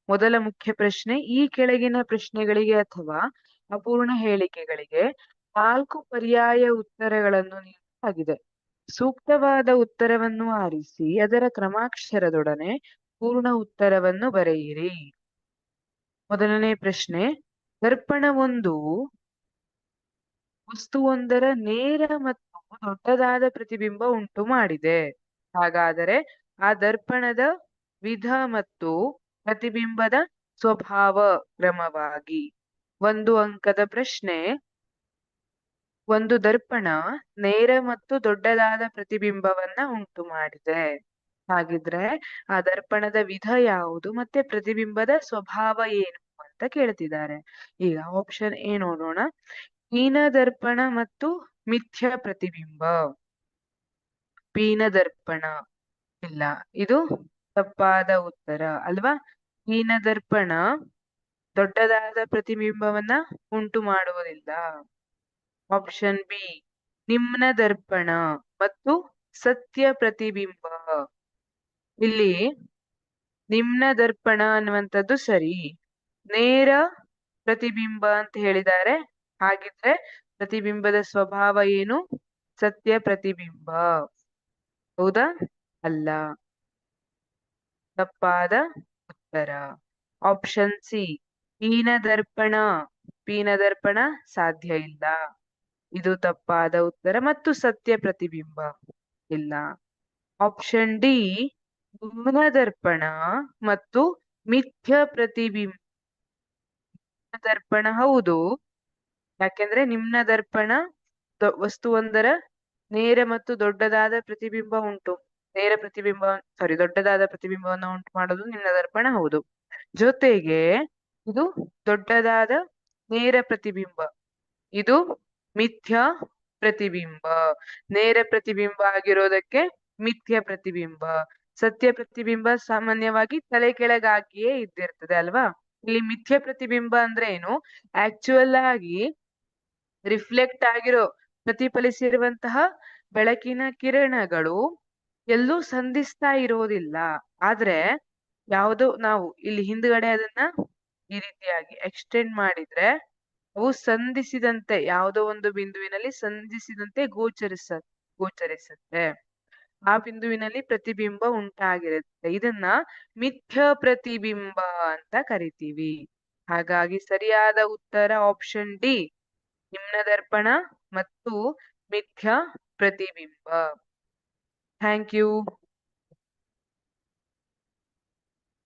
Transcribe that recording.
ಮೊದಲ ಮುಖ್ಯ ಪ್ರಶ್ನೆ, ಈ ಕೆಳಗಿನ ಪ್ರಶ್ನೆಗಳಿಗೆ ಅಥವಾ ಅಪೂರ್ಣ ಹೇಳಿಕೆಗಳಿಗೆ 4 ಪರ್ಯಾಯ ಉತ್ತರಗಳನ್ನು ನೀಡಲಾಗಿದೆ. ಸೂಕ್ತವಾದ ಉತ್ತರವನ್ನು ಆರಿಸಿ ಅದರ ಕ್ರಮಾಕ್ಷರದೊಡನೆ ಪೂರ್ಣ ಉತ್ತರವನ್ನು ಬರೆಯಿರಿ. ಮೊದಲನೇ ಪ್ರಶ್ನೆ, ದರ್ಪಣವೊಂದು ವಸ್ತುವೊಂದರ ನೇರ ಮತ್ತು ದೊಡ್ಡದಾದ ಪ್ರತಿಬಿಂಬ ಉಂಟು ಮಾಡಿದೆ. ಹಾಗಾದರೆ ಆ ದರ್ಪಣದ ವಿಧ ಮತ್ತು ಪ್ರತಿಬಿಂಬದ ಸ್ವಭಾವ ಕ್ರಮವಾಗಿ. 1 ಅಂಕದ ಪ್ರಶ್ನೆ, ಒಂದು ದರ್ಪಣ ನೇರ ಮತ್ತು ದೊಡ್ಡದಾದ ಪ್ರತಿಬಿಂಬವನ್ನ ಉಂಟು ಮಾಡಿದೆ. ಹಾಗಿದ್ರೆ ಆ ದರ್ಪಣದ ವಿಧ ಯಾವುದು ಮತ್ತೆ ಪ್ರತಿಬಿಂಬದ ಸ್ವಭಾವ ಏನು ಅಂತ ಕೇಳ್ತಿದ್ದಾರೆ. ಈಗ ಆಪ್ಷನ್ ಎ ನೋಡೋಣ. ಹೀನ ದರ್ಪಣ ಮತ್ತು ಮಿಥ್ಯ ಪ್ರತಿಬಿಂಬ. ಹೀನ ದರ್ಪಣ ಇಲ್ಲ, ಇದು ತಪ್ಪಾದ ಉತ್ತರ ಅಲ್ವಾ. ಹೀನ ದರ್ಪಣ ದೊಡ್ಡದಾದ ಪ್ರತಿಬಿಂಬವನ್ನ ಉಂಟು ಮಾಡುವುದಿಲ್ಲ. ಆಪ್ಷನ್ ಬಿ, ನಿಮ್ನ ದರ್ಪಣ ಮತ್ತು ಸತ್ಯ ಪ್ರತಿಬಿಂಬ. ಇಲ್ಲಿ ನಿಮ್ನ ದರ್ಪಣ ಅನ್ನುವಂಥದ್ದು ಸರಿ, ನೇರ ಪ್ರತಿಬಿಂಬ ಅಂತ ಹೇಳಿದ್ದಾರೆ. ಹಾಗಿದ್ರೆ ಪ್ರತಿಬಿಂಬದ ಸ್ವಭಾವ ಏನು? ಸತ್ಯ ಪ್ರತಿಬಿಂಬ. ಹೌದಾ? ಅಲ್ಲ, ತಪ್ಪಾದ ಉತ್ತರ ಆಪ್ಷನ್ ಸಿ, ಹೀನ ದರ್ಪಣ. ಹೀನ ದರ್ಪಣ ಸಾಧ್ಯ ಇಲ್ಲ, ಇದು ತಪ್ಪಾದ ಉತ್ತರ. ಮತ್ತು ಸತ್ಯ ಪ್ರತಿಬಿಂಬ ಇಲ್ಲ. ಆಪ್ಷನ್ ಡಿ, ನಿಮ್ನ ದರ್ಪಣ ಮತ್ತು ಮಿಥ್ಯ ಪ್ರತಿಬಿಂಬ. ದರ್ಪಣ ಹೌದು, ಯಾಕೆಂದ್ರೆ ನಿಮ್ನ ದರ್ಪಣ ವಸ್ತುವೊಂದರ ನೇರ ಮತ್ತು ದೊಡ್ಡದಾದ ಪ್ರತಿಬಿಂಬ ಉಂಟು ದೊಡ್ಡದಾದ ಪ್ರತಿಬಿಂಬವನ್ನು ಉಂಟು ಮಾಡೋದು ನಿಮ್ನ ದರ್ಪಣ ಹೌದು. ಜೊತೆಗೆ ಇದು ದೊಡ್ಡದಾದ ನೇರ ಪ್ರತಿಬಿಂಬ, ಇದು ಮಿಥ್ಯ ಪ್ರತಿಬಿಂಬ. ನೇರ ಪ್ರತಿಬಿಂಬ ಆಗಿರೋದಕ್ಕೆ ಮಿಥ್ಯ ಪ್ರತಿಬಿಂಬ. ಸತ್ಯ ಪ್ರತಿಬಿಂಬ ಸಾಮಾನ್ಯವಾಗಿ ತಲೆ ಕೆಳಗಾಗಿಯೇ ಇದ್ದಿರ್ತದೆ ಅಲ್ವಾ. ಇಲ್ಲಿ ಮಿಥ್ಯ ಪ್ರತಿಬಿಂಬ ಅಂದ್ರೆ ಏನು? ಆಕ್ಚುಯಲ್ ಆಗಿ ರಿಫ್ಲೆಕ್ಟ್ ಆಗಿರೋ, ಪ್ರತಿಫಲಿಸಿರುವಂತಹ ಬೆಳಕಿನ ಕಿರಣಗಳು ಎಲ್ಲೂ ಸಂಧಿಸ್ತಾ ಇರೋದಿಲ್ಲ. ಆದ್ರೆ ಯಾವುದೋ ನಾವು ಇಲ್ಲಿ ಹಿಂದ್ಗಡೆ ಅದನ್ನ ಈ ರೀತಿಯಾಗಿ ಎಕ್ಸ್ಟೆಂಡ್ ಮಾಡಿದ್ರೆ ಅವು ಸಂಧಿಸಿದಂತೆ, ಯಾವುದೋ ಒಂದು ಬಿಂದುವಿನಲ್ಲಿ ಸಂಧಿಸಿದಂತೆ ಗೋಚರಿಸುತ್ತೆ. ಆ ಬಿಂದುವಿನಲ್ಲಿ ಪ್ರತಿಬಿಂಬ ಉಂಟಾಗಿರುತ್ತೆ. ಇದನ್ನ ಮಿಥ್ಯ ಪ್ರತಿಬಿಂಬ ಅಂತ ಕರಿತೀವಿ. ಹಾಗಾಗಿ ಸರಿಯಾದ ಉತ್ತರ ಆಪ್ಷನ್ ಡಿ, ನಿಮ್ನ ದರ್ಪಣ ಮತ್ತು ಮಿಥ್ಯ ಪ್ರತಿಬಿಂಬ. Thank you.